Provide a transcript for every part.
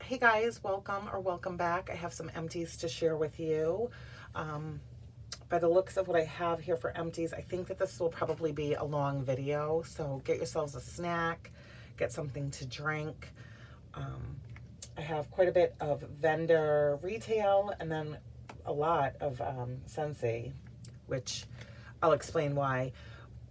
Hey guys, welcome back. I have some empties to share with you. By the looks of what I have here for empties, I think that this will probably be a long video. So get yourselves a snack, get something to drink. I have quite a bit of vendor retail and then a lot of Scentsy, which I'll explain why.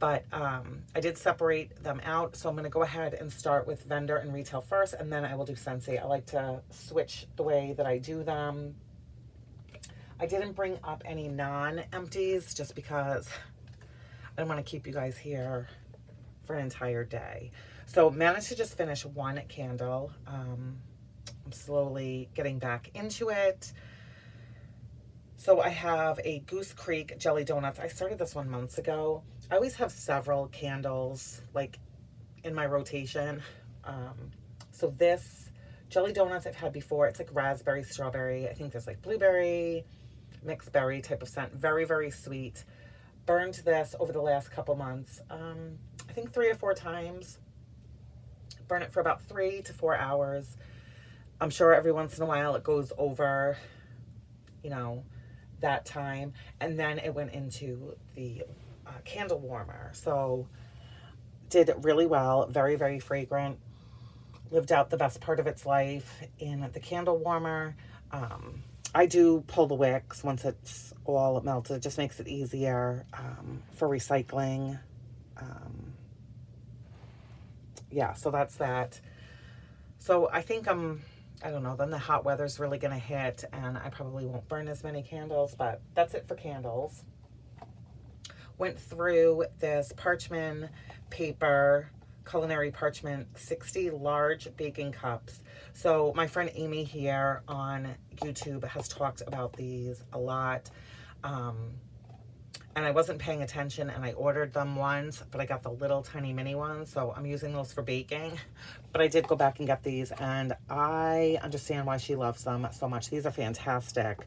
But I did separate them out, so I'm going to go ahead and start with vendor and retail first, and then I will do Scentsy. I like to switch the way that I do them. I didn't bring up any non-empties just because I don't want to keep you guys here for an entire day. So managed to just finish one candle. I'm slowly getting back into it. So I have a Goose Creek Jelly Donuts. I started this one months ago. I always have several candles like in my rotation. So this Jelly Donuts I've had before. It's like raspberry, strawberry. I think there's like blueberry, mixed berry type of scent. Very, very sweet. Burned this over the last couple months. I think 3 or 4 times. Burn it for about 3 to 4 hours. I'm sure every once in a while it goes over, you know, that time. And then it went into the candle warmer. So did really well. Very, very fragrant. Lived out the best part of its life in the candle warmer. I do pull the wicks once it's all melted. It just makes it easier for recycling. Yeah, so that's that. So I think I don't know, then the hot weather's really going to hit and I probably won't burn as many candles, but that's it for candles. Went through this parchment paper, culinary parchment, 60 large baking cups. So my friend Amy here on YouTube has talked about these a lot. And I wasn't paying attention and I ordered them once, but I got the little tiny mini ones. So I'm using those for baking, but I did go back and get these and I understand why she loves them so much. These are fantastic.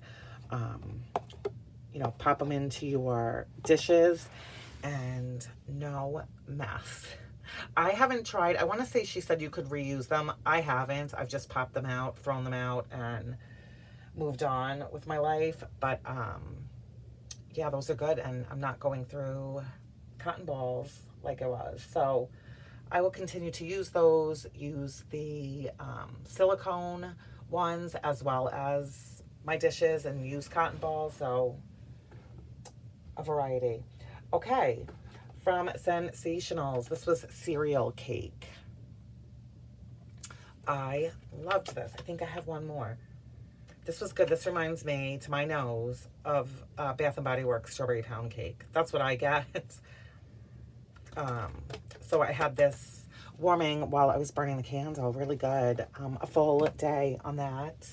You know, pop them into your dishes and no mess. I haven't tried, I want to say she said you could reuse them. I haven't. I've just popped them out, thrown them out and moved on with my life. But yeah, those are good, and I'm not going through cotton balls like I was. So I will continue to use those, use the silicone ones as well as my dishes, and use cotton balls. So a variety. Okay, from Sensationals, this was cereal cake. I loved this. I think I have one more. This was good. This reminds me, to my nose, of Bath & Body Works Strawberry Pound Cake. That's what I get. So I had this warming while I was burning the candle. Really good. A full day on that.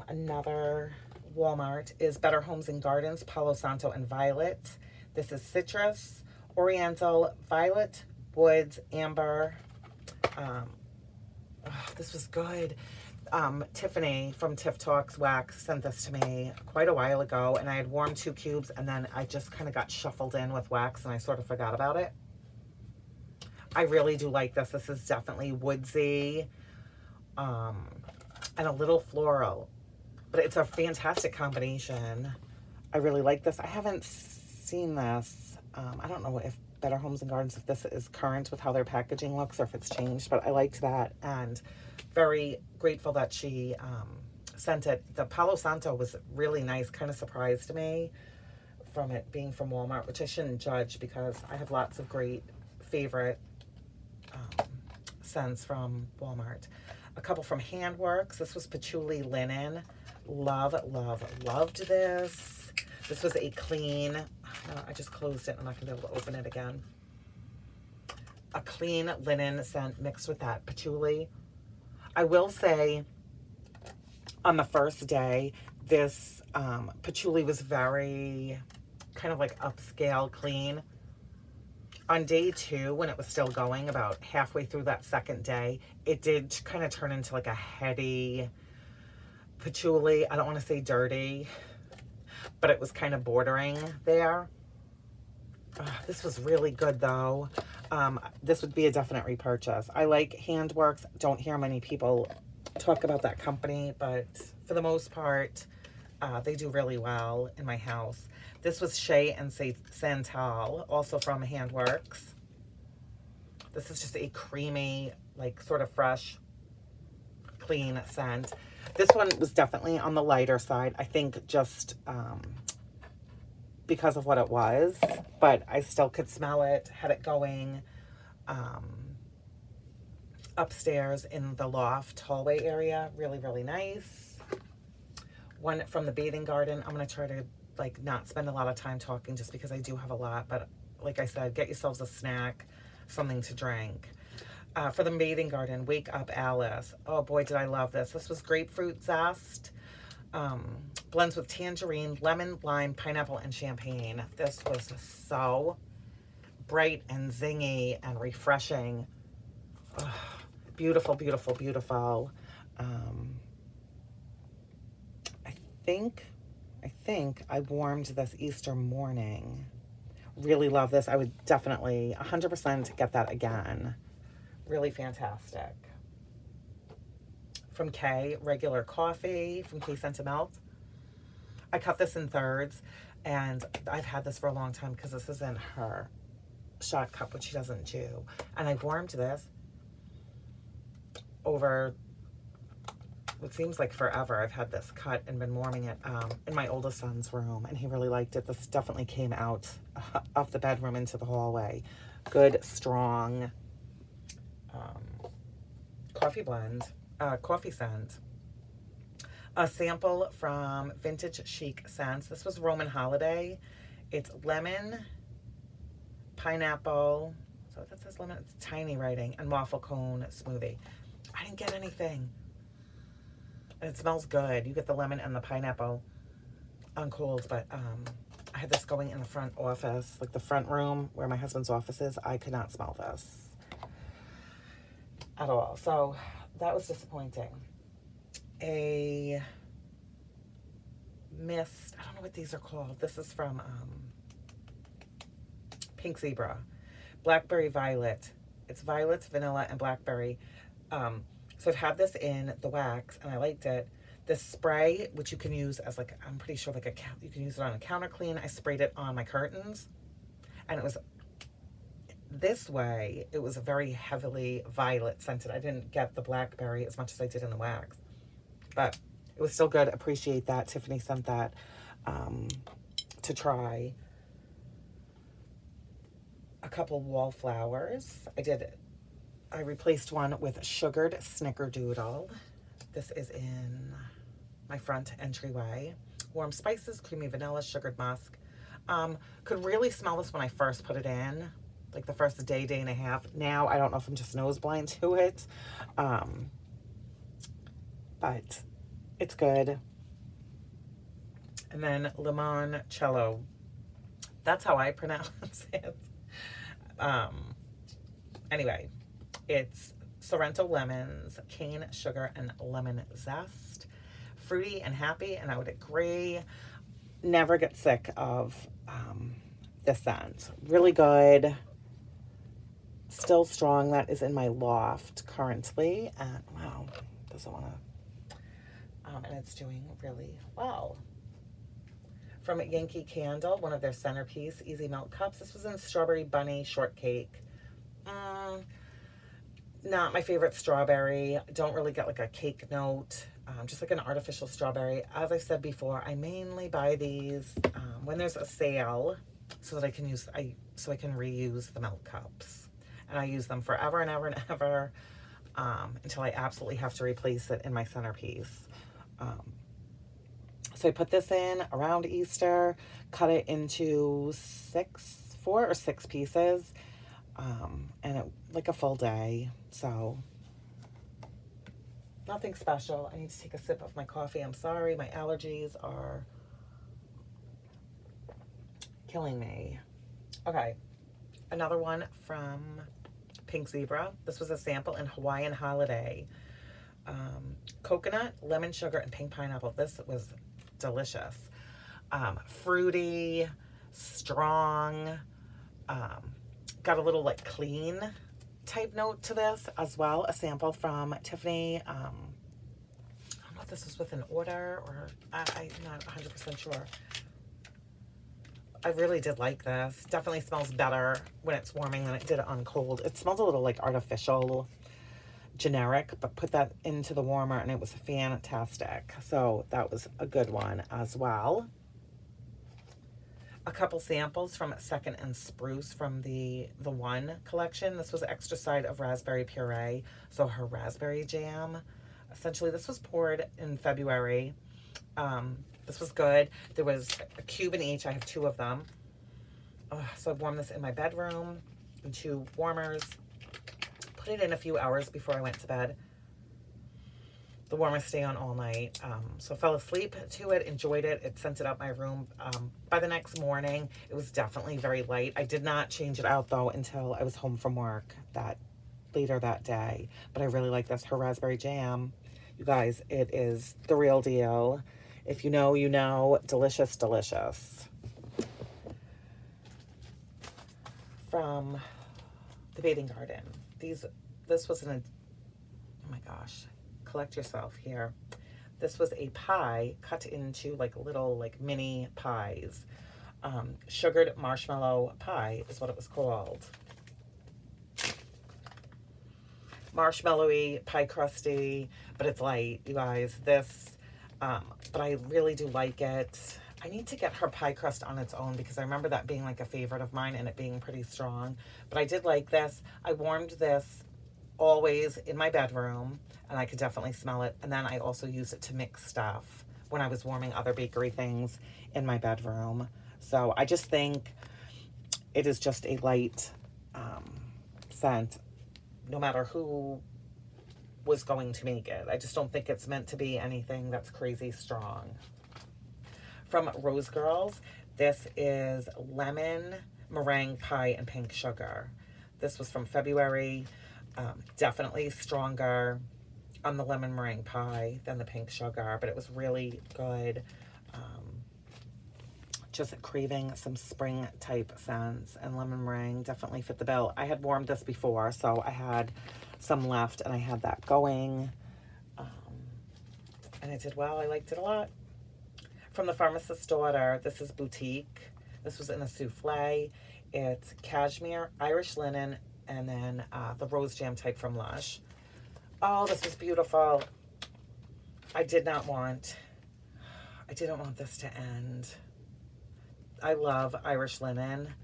Another Walmart is Better Homes and Gardens, Palo Santo and Violet. This is citrus, oriental, violet, woods, amber. This was good. Tiffany from Tiff Talks Wax sent this to me quite a while ago, and I had warmed 2 cubes, and then I just kind of got shuffled in with wax, and I sort of forgot about it. I really do like this. This is definitely woodsy, and a little floral, but it's a fantastic combination. I really like this. I haven't seen this. I don't know if Better Homes and Gardens, if this is current with how their packaging looks or if it's changed, but I liked that, and very grateful that she sent it. The Palo Santo was really nice, kind of surprised me from it being from Walmart, which I shouldn't judge because I have lots of great favorite scents from Walmart. A couple from Handworks. This was patchouli linen. Love, love, loved this. This was a clean, I just closed it. I'm not gonna be able to open it again. A clean linen scent mixed with that patchouli. I will say on the first day, this patchouli was very kind of like upscale clean. On day 2, when it was still going, about halfway through that second day, it did kind of turn into like a heady patchouli. I don't want to say dirty, but it was kind of bordering there. This was really good though. This would be a definite repurchase. I like Handworks. Don't hear many people talk about that company, but for the most part, they do really well in my house. This was Shea and Santal, also from Handworks. This is just a creamy, like sort of fresh, clean scent. This one was definitely on the lighter side. I think just because of what it was, but I still could smell it, had it going upstairs in the loft hallway area. Really, really nice. One from the bathing garden. I'm going to try to like not spend a lot of time talking just because I do have a lot, but like I said, get yourselves a snack, something to drink. For the bathing garden, Wake Up Alice. Oh boy, did I love this. This was grapefruit zest. Blends with tangerine, lemon, lime, pineapple, and champagne. This was so bright and zingy and refreshing. Ugh, beautiful, beautiful, beautiful. I think I warmed this Easter morning. Really love this. I would definitely 100% get that again. Really fantastic. From Kay, regular coffee from Kay Sentimentals. I cut this in thirds, and I've had this for a long time because this isn't her shot cup, which she doesn't do. And I warmed this over what seems like forever. I've had this cut and been warming it in my oldest son's room, and he really liked it. This definitely came out of the bedroom into the hallway. Good, strong coffee blend, coffee scent. A sample from Vintage Chic Scents. This was Roman Holiday. It's lemon, pineapple, so that says lemon, it's tiny writing, and waffle cone smoothie. I didn't get anything. And it smells good. You get the lemon and the pineapple on cold, but I had this going in the front office, like the front room where my husband's office is. I could not smell this at all. So that was disappointing. A mist, I don't know what these are called. This is from Pink Zebra. Blackberry Violet. It's violets, vanilla, and blackberry. So I've had this in the wax, and I liked it. This spray, which you can use as like, I'm pretty sure like you can use it on a counter clean. I sprayed it on my curtains, and it was this way. It was a very heavily violet scented. I didn't get the blackberry as much as I did in the wax, but it was still good. Appreciate that. Tiffany sent that to try. A couple wallflowers. I replaced one with sugared snickerdoodle. This is in my front entryway. Warm spices, creamy vanilla, sugared musk. Could really smell this when I first put it in, like the first day and a half. Now, I don't know if I'm just nose blind to it. But it's good. And then limoncello. That's how I pronounce it. Anyway, it's Sorrento lemons, cane sugar, and lemon zest. Fruity and happy, and I would agree. Never get sick of this scent. Really good. Still strong. That is in my loft currently. And wow, doesn't want to. And it's doing really well. From Yankee Candle, one of their centerpiece Easy Melt cups. This was in Strawberry Bunny Shortcake. Not my favorite strawberry. Don't really get like a cake note. Just like an artificial strawberry. As I said before, I mainly buy these when there's a sale, so that I can reuse the melt cups. And I use them forever and ever and ever until I absolutely have to replace it in my centerpiece. So I put this in around Easter, cut it into 4 or 6 pieces, and it like a full day. So nothing special. I need to take a sip of my coffee. I'm sorry, my allergies are killing me. Okay, another one from Pink Zebra. This was a sample in Hawaiian Holiday. Coconut, lemon sugar, and pink pineapple. This was delicious. Fruity, strong, got a little like clean type note to this as well. A sample from Tiffany. I don't know if this was with an order or I'm not 100% sure. I really did like this. Definitely smells better when it's warming than it did on cold. It smells a little like artificial, generic, but put that into the warmer and it was fantastic. So that was a good one as well. A couple samples from Second and Spruce from the One collection. This was extra side of raspberry puree, so her raspberry jam. Essentially, this was poured in February. This was good. There was a cube in each. I have 2 of them. So I warmed this in my bedroom in 2 warmers. Put it in a few hours before I went to bed. The warmers stay on all night. So I fell asleep to it, enjoyed it. It scented out my room. By the next morning, it was definitely very light. I did not change it out though until I was home from work later that day. But I really like this. Her raspberry jam. You guys, it is the real deal. If you know, you know. Delicious, delicious. From the Bathing Garden. This was oh my gosh, collect yourself here. This was a pie cut into like little like mini pies. Sugared marshmallow pie is what it was called. Marshmallowy, pie crusty, but it's light, you guys. But I really do like it. I need to get her pie crust on its own because I remember that being like a favorite of mine and it being pretty strong. But I did like this. I warmed this always in my bedroom and I could definitely smell it. And then I also use it to mix stuff when I was warming other bakery things in my bedroom. So I just think it is just a light scent, no matter who was going to make it. I just don't think it's meant to be anything that's crazy strong. From Rose Girls, this is lemon meringue pie and pink sugar. This was from February. Definitely stronger on the lemon meringue pie than the pink sugar, but it was really good. Just craving some spring type scents, and lemon meringue definitely fit the bill. I had warmed this before, so I had some left and I had that going. And it did well. I liked it a lot. From the Pharmacist's Daughter, this is Boutique. This was in a souffle. It's cashmere, Irish linen, and then the rose jam type from Lush. Oh, this was beautiful. I didn't want this to end. I love Irish linen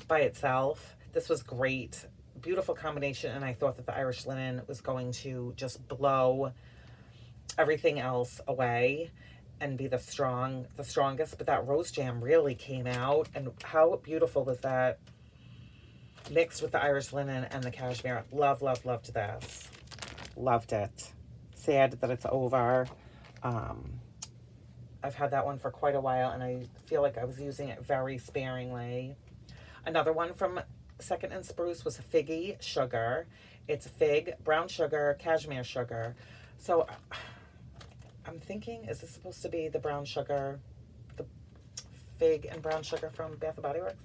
by itself. This was great. Beautiful combination, and I thought that the Irish linen was going to just blow everything else away and be the strongest, but that rose jam really came out, and how beautiful was that mixed with the Irish linen and the cashmere. Loved this. Loved it. Sad that it's over. I've had that one for quite a while and I feel like I was using it very sparingly. Another one from Second and Spruce was Figgy Sugar. It's fig, brown sugar, cashmere sugar. So I'm thinking, is this supposed to be the brown sugar, the fig and brown sugar from Bath & Body Works?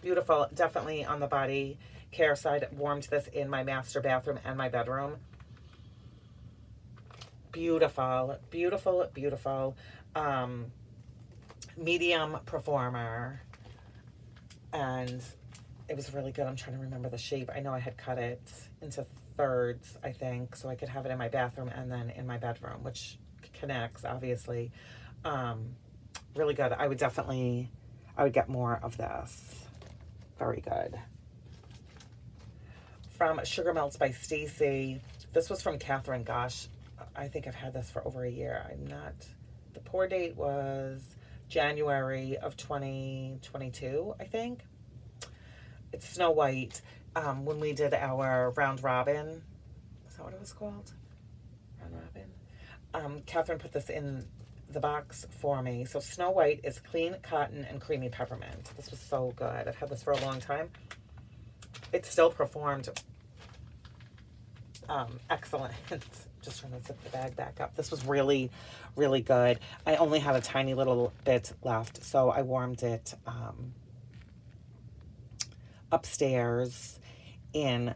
Beautiful. Definitely on the body care side. Warmed this in my master bathroom and my bedroom. Beautiful, beautiful, beautiful. Medium performer. And it was really good. I'm trying to remember the shape. I know I had cut it into thirds, I think, so I could have it in my bathroom and then in my bedroom, which connects, obviously. Really good. I would get more of this. Very good. From Sugar Melts by Stacy. This was from Catherine. Gosh, I think I've had this for over a year. The pour date was January of 2022, I think. It's Snow White. When we did our round robin, is that what it was called? Round robin? Catherine put this in the box for me. So Snow White is clean cotton and creamy peppermint. This was so good. I've had this for a long time. It still performed excellent. Just trying to zip the bag back up. This was really, really good. I only had a tiny little bit left, so I warmed it upstairs in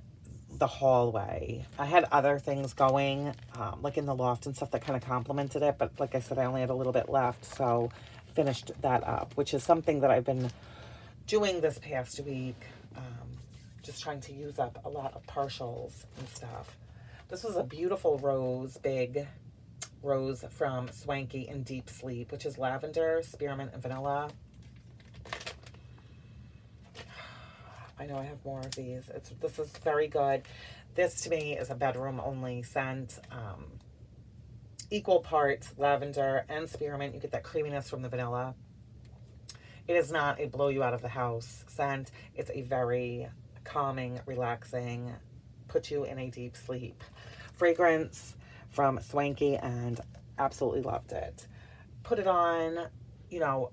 the hallway. I had other things going, like in the loft and stuff that kind of complemented it, but like I said, I only had a little bit left, so finished that up, which is something that I've been doing this past week, just trying to use up a lot of partials and stuff. This was a beautiful rose, big rose from Swanky in Deep Sleep, which is lavender, spearmint, and vanilla. I know I have more of these. This is very good. This to me is a bedroom only scent. Equal parts lavender and spearmint. You get that creaminess from the vanilla. It is not a blow you out of the house scent. It's a very calming, relaxing, put you in a deep sleep fragrance from Swanky, and absolutely loved it. Put it on, you know,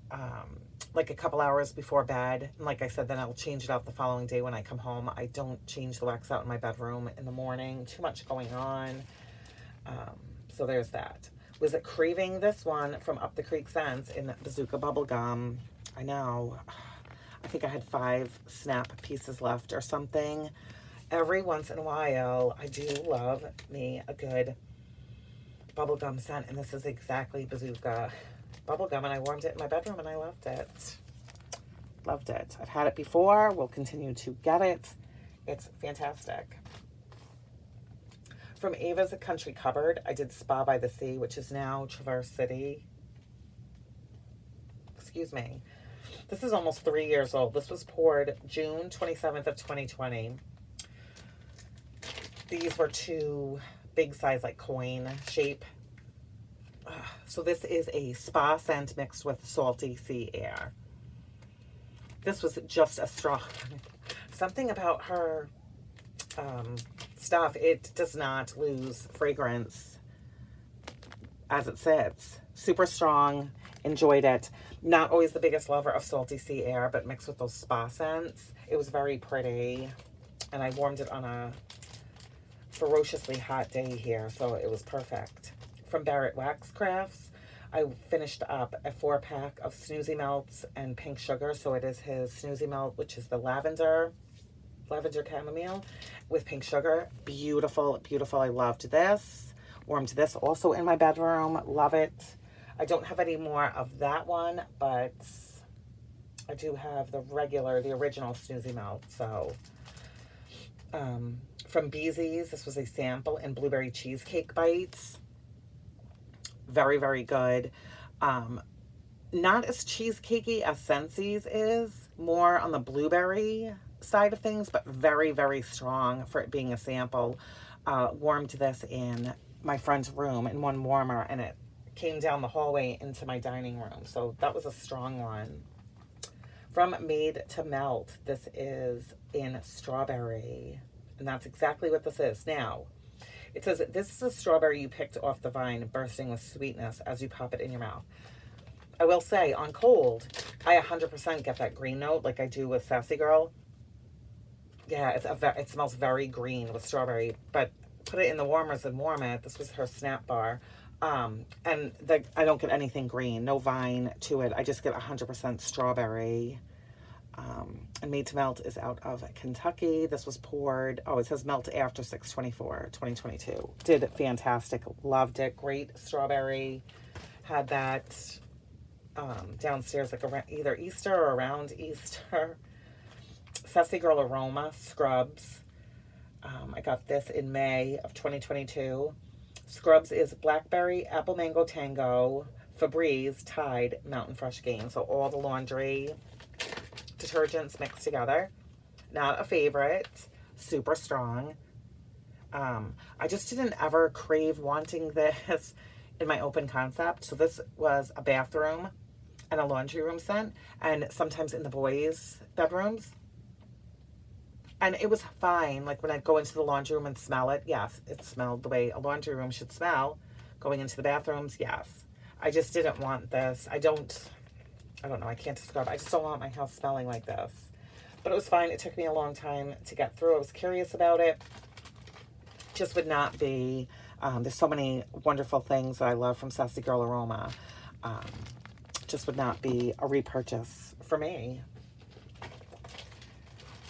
like a couple hours before bed. And like I said, then I'll change it out the following day when I come home. I don't change the wax out in my bedroom in the morning. Too much going on. So there's that. Was it craving this one from Up the Creek Scents in Bazooka Bubblegum? I know. I think I had 5 snap pieces left or something. Every once in a while, I do love me a good bubblegum scent, and this is exactly Bazooka Bubblegum, and I warmed it in my bedroom, and I loved it. Loved it. I've had it before. We'll continue to get it. It's fantastic. From Ava's Country Cupboard, I did Spa by the Sea, which is now Traverse City. Excuse me. This is almost 3 years old. This was poured June 27th of 2020. These were 2 big size, like coin shape. So this is a spa scent mixed with salty sea air. This was just a strong, something about her stuff. It does not lose fragrance as it sits. Super strong. Enjoyed it. Not always the biggest lover of salty sea air, but mixed with those spa scents. It was very pretty. And I warmed it on a ferociously hot day here, so it was perfect. From Barrett Wax Crafts, I finished up a 4-pack of Snoozy Melts and Pink Sugar. So it is his Snoozy Melt, which is the lavender chamomile with pink sugar. Beautiful, beautiful. I loved this. Warmed this also in my bedroom. Love it. I don't have any more of that one, but I do have the original Snoozy Melt. So, from Beezy's, this was a sample in Blueberry Cheesecake Bites. Very, very good. Not as cheesecakey as Scentsy's is. More on the blueberry side of things, but very, very strong for it being a sample. Warmed this in my friend's room in one warmer, and it came down the hallway into my dining room. So that was a strong one. From Made to Melt, this is in strawberry. And that's exactly what this is. Now, it says, this is a strawberry you picked off the vine, bursting with sweetness as you pop it in your mouth. I will say, on cold, I 100% get that green note like I do with Sassy Girl. Yeah, it smells very green with strawberry, but put it in the warmers and warm it. This was her snap bar. And I don't get anything green, no vine to it. I just get 100% strawberry. And Made to Melt is out of Kentucky. This was poured, it says melt after 6/24/2022. Did fantastic. Loved it. Great strawberry. Had that downstairs like around, either Easter or around Easter. Sassy Girl Aroma Scrubs. I got this in May of 2022. Scrubs is Blackberry, Apple Mango Tango, Febreze, Tide, Mountain Fresh Gain. So all the laundry detergents mixed together. Not a favorite. Super strong. I just didn't ever crave wanting this in my open concept. So this was a bathroom and a laundry room scent, and sometimes in the boys' bedrooms. And it was fine. Like when I'd go into the laundry room and smell it, yes, it smelled the way a laundry room should smell. Going into the bathrooms, yes. I just didn't want this. I don't know, I can't describe it. I just don't want my house smelling like this. But it was fine. It took me a long time to get through. I was curious about it. just would not be, there's so many wonderful things that I love from Sassy Girl Aroma. Just would not be a repurchase for me.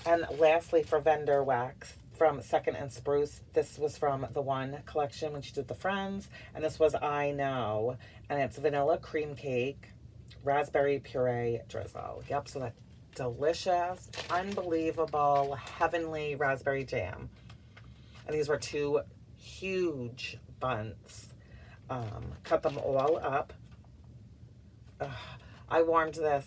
And lastly, for vendor wax from Second and Spruce, this was from the One collection when she did the Friends, and this was I Know, and it's vanilla cream cake, raspberry puree drizzle. Yep, so that delicious, unbelievable, heavenly raspberry jam. And these were 2 huge bunts. Cut them all up. I warmed this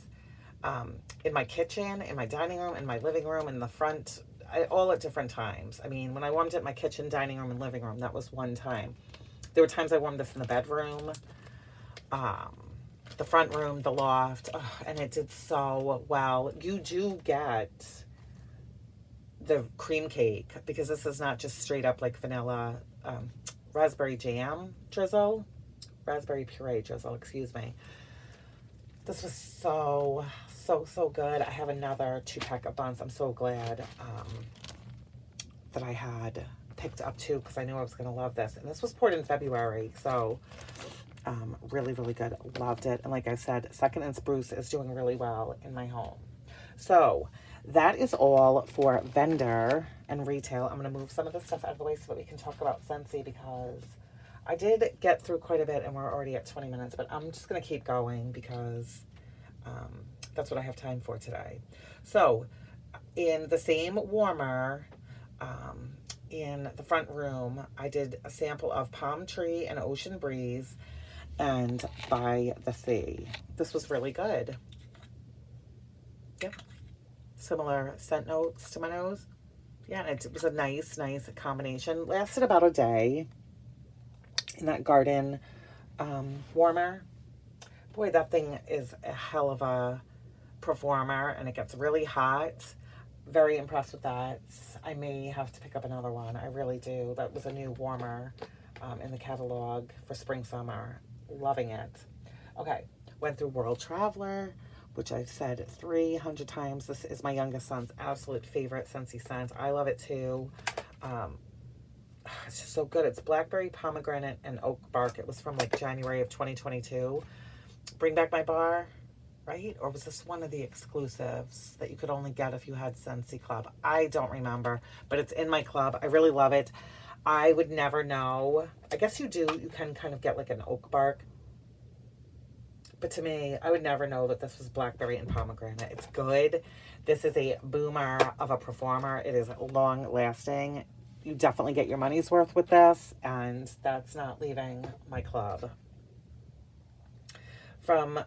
in my kitchen, in my dining room, in my living room, in the front, all at different times. I mean, when I warmed it in my kitchen, dining room, and living room, that was one time. There were times I warmed this in the bedroom, the front room, the loft, and it did so well. You do get the cream cake, because this is not just straight up like vanilla raspberry jam drizzle, raspberry puree drizzle, excuse me. This was so good. I have another 2-pack of buns. I'm so glad that I had picked up 2, because I knew I was going to love this. And this was poured in February, so really, really good. Loved it. And like I said, Second and Spruce is doing really well in my home. So that is all for vendor and retail. I'm going to move some of this stuff out of the way so that we can talk about Scentsy, because I did get through quite a bit and we're already at 20 minutes, but I'm just going to keep going because that's what I have time for today. So in the same warmer, in the front room, I did a sample of Palm Tree and Ocean Breeze and By the Sea. This was really good. Yep. Similar scent notes to my nose. Yeah, and it was a nice combination. Lasted about a day. In that garden warmer. Boy, that thing is a hell of a performer, and it gets really hot. Very impressed with that. I may have to pick up another one. I really do. That was a new warmer in the catalog for spring, summer. Loving it. Okay, went through World Traveler, which I've said 300 times. This is my youngest son's absolute favorite Scentsy scent. I love it too. It's just so good. It's blackberry, pomegranate, and oak bark. It was from like January of 2022. Bring Back My Bar, right? Or was this one of the exclusives that you could only get if you had Scentsy Club? I don't remember, but it's in my club. I really love it. I would never know. I guess you do. You can kind of get like an oak bark. But to me, I would never know that this was blackberry and pomegranate. It's good. This is a boomer of a performer. It is long lasting. You definitely get your money's worth with this, and that's not leaving my club. From,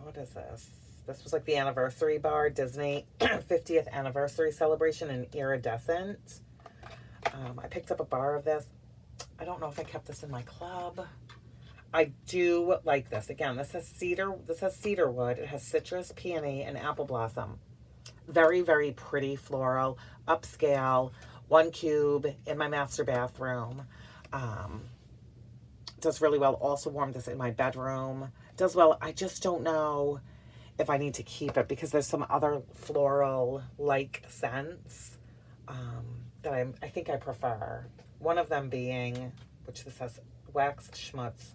what is this? This was like the anniversary bar, Disney 50th anniversary celebration in Iridescent. I picked up a bar of this. I don't know if I kept this in my club. I do like this. Again, this has cedar wood. It has citrus, peony, and apple blossom. Very, very pretty floral, upscale, 1 cube in my master bathroom. Does really well. Also warmed this in my bedroom. Does well. I just don't know if I need to keep it because there's some other floral-like scents that I think I prefer. One of them being, which this has wax schmutz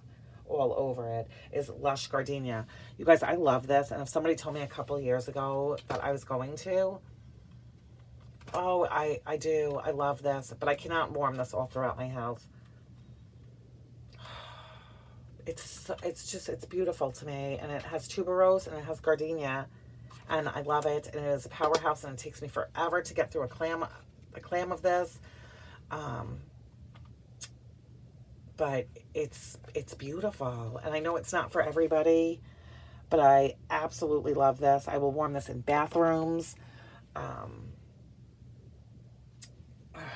all over it, is Lush Gardenia. You guys, I love this, and if somebody told me a couple years ago that I was going to, oh, I do. I love this, but I cannot warm this all throughout my house. It's beautiful to me, and it has tuberose and it has gardenia, and I love it, and it is a powerhouse, and it takes me forever to get through a clam of this. But it's beautiful, and I know it's not for everybody, but I absolutely love this. I will warm this in bathrooms,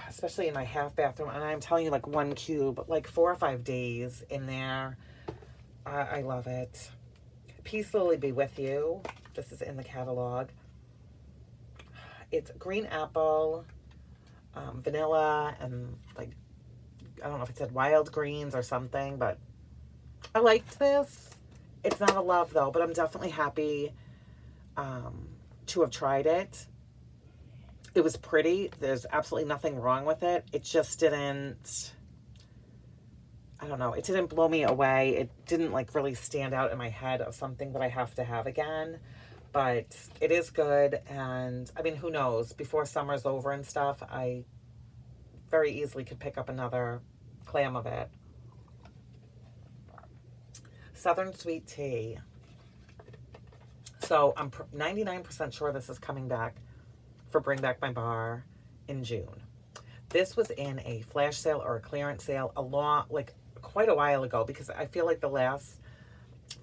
especially in my half bathroom, and I'm telling you, like 1 cube, like 4 or 5 days in there. I love it. Peace Lily Be With You. This is in the catalog. It's green apple, vanilla, and like, I don't know if it said wild greens or something, but I liked this. It's not a love though, but I'm definitely happy to have tried it. It was pretty. There's absolutely nothing wrong with it. It just didn't, I don't know, it didn't blow me away. It didn't like really stand out in my head of something that I have to have again. But it is good. And I mean, who knows? Before summer's over and stuff, I very easily could pick up another clam of it. Southern Sweet Tea. So I'm 99% sure this is coming back for Bring Back My Bar in June. This was in a flash sale or a clearance sale quite a while ago, because I feel like the last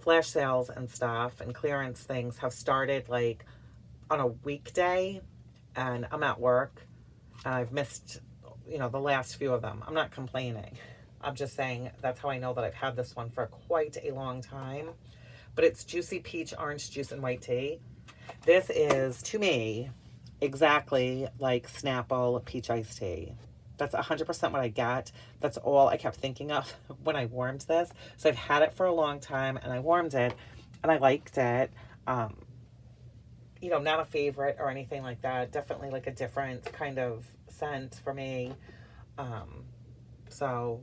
flash sales and stuff and clearance things have started like on a weekday, and I'm at work and I've missed, the last few of them. I'm not complaining. I'm just saying that's how I know that I've had this one for quite a long time. But it's Juicy Peach Orange Juice and White Tea. This is, to me, exactly like Snapple Peach Iced Tea. That's 100% what I got. That's all I kept thinking of when I warmed this. So I've had it for a long time, and I warmed it, and I liked it. Not a favorite or anything like that. Definitely like a different kind of scent for me. So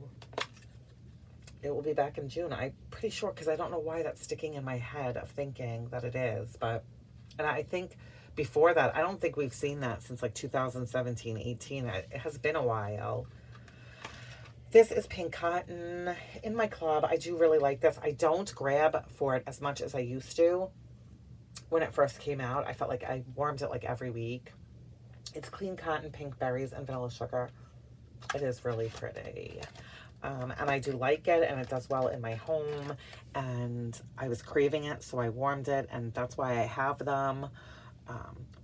it will be back in June. I'm pretty sure, because I don't know why that's sticking in my head of thinking that it is. And I think before that, I don't think we've seen that since like 2017, 18. It has been a while. This is Pink Cotton. In my club, I do really like this. I don't grab for it as much as I used to. When it first came out, I felt like I warmed it like every week. It's clean cotton, pink berries, and vanilla sugar. It is really pretty. And I do like it, and it does well in my home, and I was craving it, so I warmed it, and that's why I have them.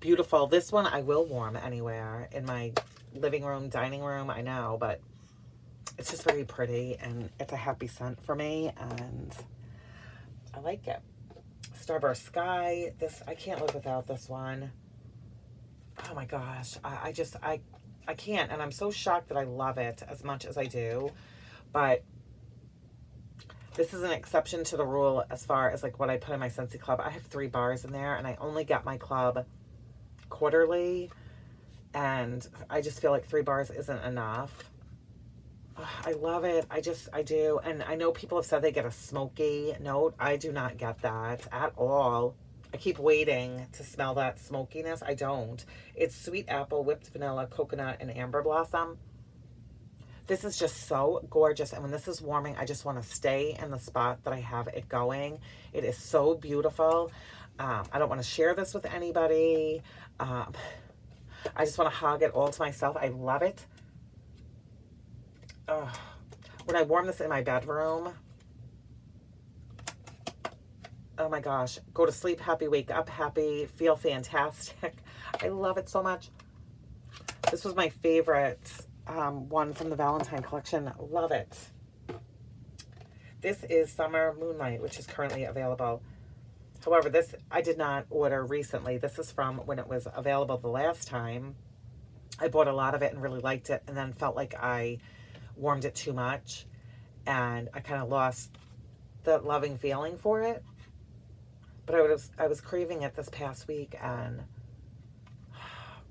Beautiful. This one I will warm anywhere, in my living room, dining room, I know, but it's just very pretty, and it's a happy scent for me, and I like it. Starburst Sky. I can't live without this one. Oh my gosh. I can't, and I'm so shocked that I love it as much as I do. But this is an exception to the rule as far as like what I put in my Scentsy club. I have 3 bars in there, and I only get my club quarterly, and I just feel like 3 bars isn't enough. I love it. I do. And I know people have said they get a smoky note. I do not get that at all. I keep waiting to smell that smokiness. I don't. It's sweet apple, whipped vanilla, coconut, and amber blossom. This is just so gorgeous, and when this is warming, I just want to stay in the spot that I have it going. It is so beautiful. I don't want to share this with anybody. I just want to hog it all to myself. I love it. When I warm this in my bedroom, oh my gosh, go to sleep happy, wake up happy, feel fantastic. I love it so much. This was my favorite one from the Valentine collection. Love it. This is Summer Moonlight, which is currently available. However, this I did not order recently. This is from when it was available the last time. I bought a lot of it and really liked it, and then felt like I warmed it too much, and I kind of lost the loving feeling for it. But I was craving it this past week, and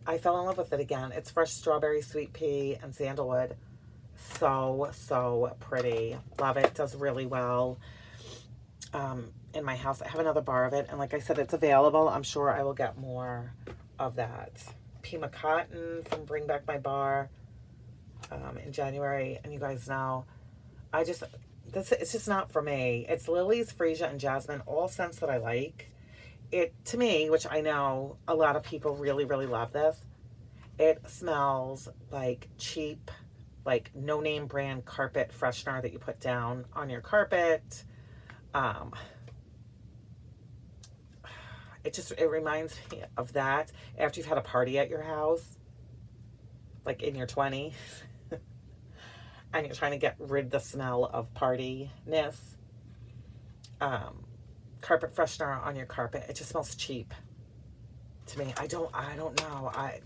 I fell in love with it again. It's fresh strawberry, sweet pea, and sandalwood. So pretty. Love it. Does really well in my house. I have another bar of it, and like I said, it's available. I'm sure I will get more of that. Pima Cotton from Bring Back My Bar in January. And you guys know, it's just not for me. It's lilies, freesia, and jasmine, all scents that I like. It, to me, which I know a lot of people really, really love this, it smells like cheap, like no-name brand carpet freshener that you put down on your carpet. It reminds me of that after you've had a party at your house, like in your 20s, and you're trying to get rid of the smell of partiness. Carpet freshener on your carpet. It just smells cheap to me. I don't know. I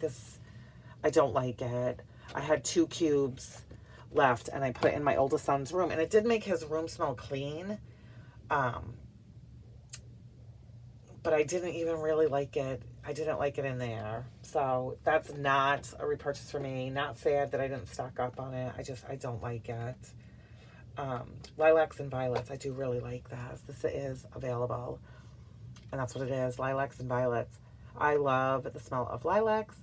don't like it. I had 2 cubes left, and I put it in my oldest son's room, and it did make his room smell clean. But I didn't even really like it. I didn't like it in there. So that's not a repurchase for me. Not sad that I didn't stock up on it. I don't like it. Lilacs and violets. I do really like this. This is available. And that's what it is. Lilacs and violets. I love the smell of lilacs.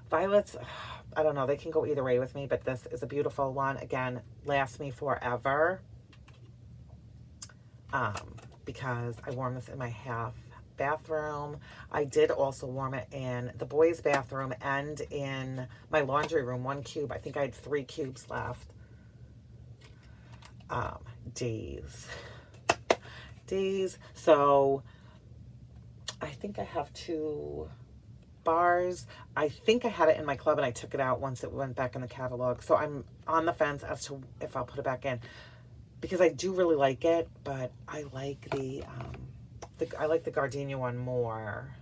Violets, I don't know. They can go either way with me. But this is a beautiful one. Again, lasts me forever. Because I warm this in my half bathroom. I did also warm it in the boys' bathroom and in my laundry room. 1 cube. I think I had 3 cubes left. Days. So I think I have 2 bars. I think I had it in my club and I took it out once it went back in the catalog. So I'm on the fence as to if I'll put it back in, because I do really like it, but I like I like the gardenia one more.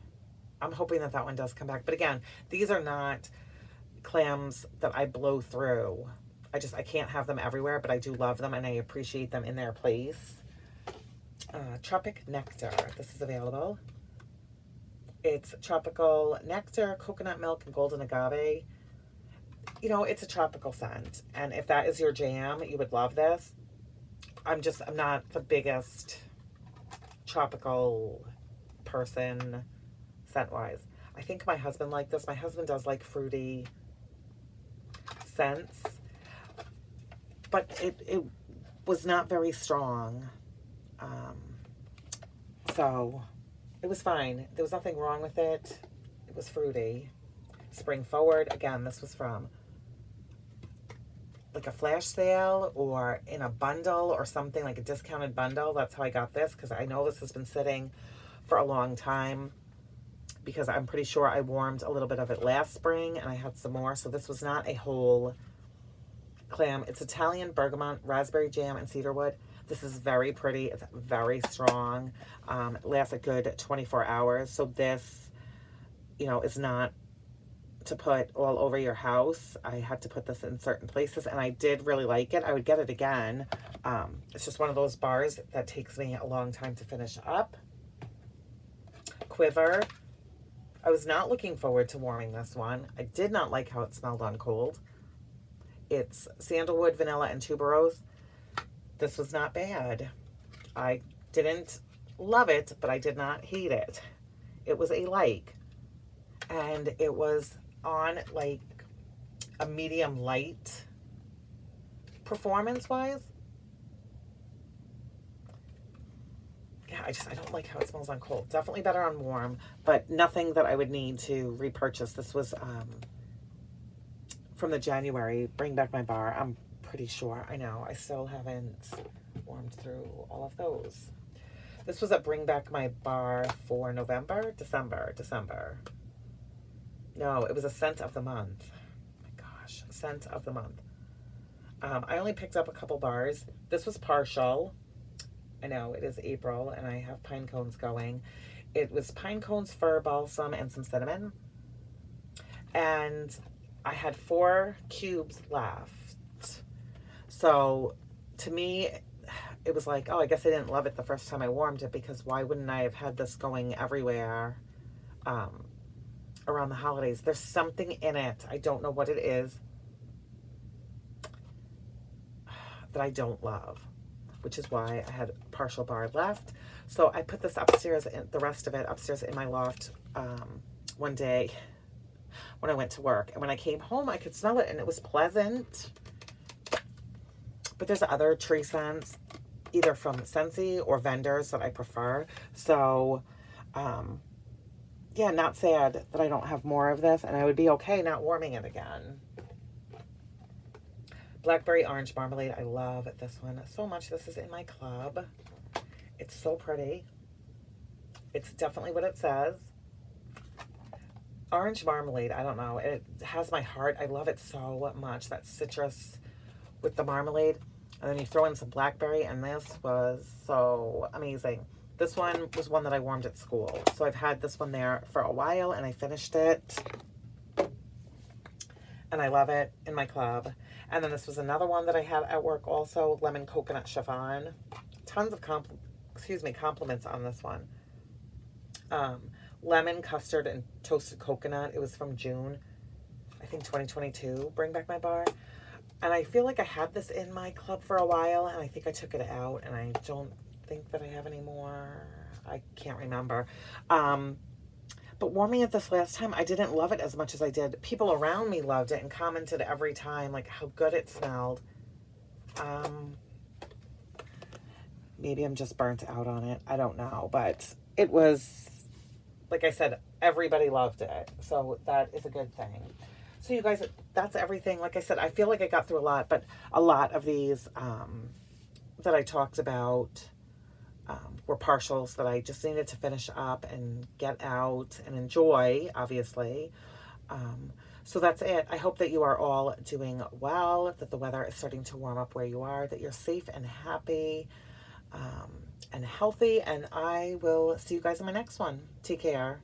I'm hoping that that one does come back. But again, these are not clams that I blow through. I can't have them everywhere, but I do love them and I appreciate them in their place. Tropic Nectar. This is available. It's tropical nectar, coconut milk, and golden agave. You know, it's a tropical scent. And if that is your jam, you would love this. I'm not the biggest tropical person scent-wise. I think my husband liked this. My husband does like fruity scents. But it was not very strong. So it was fine. There was nothing wrong with it. It was fruity. Spring Forward. Again, this was from like a flash sale or in a bundle or something, like a discounted bundle. That's how I got this, because I know this has been sitting for a long time, because I'm pretty sure I warmed a little bit of it last spring and I had some more. So this was not a whole clam. It's Italian bergamot, raspberry jam, and cedarwood. This is very pretty. It's very strong. It lasts a good 24 hours. So this, you know, is not to put all over your house. I had to put this in certain places and I did really like it. I would get it again. It's just one of those bars that takes me a long time to finish up. Quiver. I was not looking forward to warming this one. I did not like how it smelled on cold. It's sandalwood, vanilla, and tuberose. This was not bad. I didn't love it, but I did not hate it. It was a like. And it was on like a medium light performance-wise. Yeah, I don't like how it smells on cold. Definitely better on warm, but nothing that I would need to repurchase. This was from the January Bring Back My Bar. I'm pretty sure. I know. I still haven't warmed through all of those. This was a Bring Back My Bar for December. No, it was a scent of the month. Oh my gosh, scent of the month. I only picked up a couple bars. This was partial. I know, it is April, and I have pine cones going. It was pine cones, fir balsam, and some cinnamon. And I had 4 cubes left. So, to me, it was like, oh, I guess I didn't love it the first time I warmed it, because why wouldn't I have had this going everywhere around the holidays? There's something in it, I don't know what it is, that I don't love, which is why I had a partial bar left. So I put this upstairs, and the rest of it upstairs in my loft one day when I went to work. And when I came home, I could smell it, and it was pleasant. But there's other tree scents, either from Scentsy or vendors, that I prefer. So, yeah, not sad that I don't have more of this, and I would be okay not warming it again. Blackberry Orange Marmalade. I love this one so much. This is in my club. It's so pretty. It's definitely what it says. Orange Marmalade, I don't know. It has my heart. I love it so much. That citrus with the marmalade. And then you throw in some blackberry, and this was so amazing. This one was one that I warmed at school. So I've had this one there for a while, and I finished it. And I love it in my club. And then this was another one that I had at work also, Lemon Coconut Chiffon. Tons of compliments on this one. lemon, custard, and toasted coconut. It was from June, I think 2022, Bring Back My Bar. And I feel like I had this in my club for a while, and I think I took it out, and I don't think that I have any more. I can't remember. But warming it this last time, I didn't love it as much as I did. People around me loved it and commented every time, like, how good it smelled. Maybe I'm just burnt out on it. I don't know. But it was, like I said, everybody loved it. So that is a good thing. So you guys, that's everything. Like I said, I feel like I got through a lot, but a lot of these that I talked about were partials that I just needed to finish up and get out and enjoy, obviously. So that's it. I hope that you are all doing well, that the weather is starting to warm up where you are, that you're safe and happy and healthy. And I will see you guys in my next one. Take care.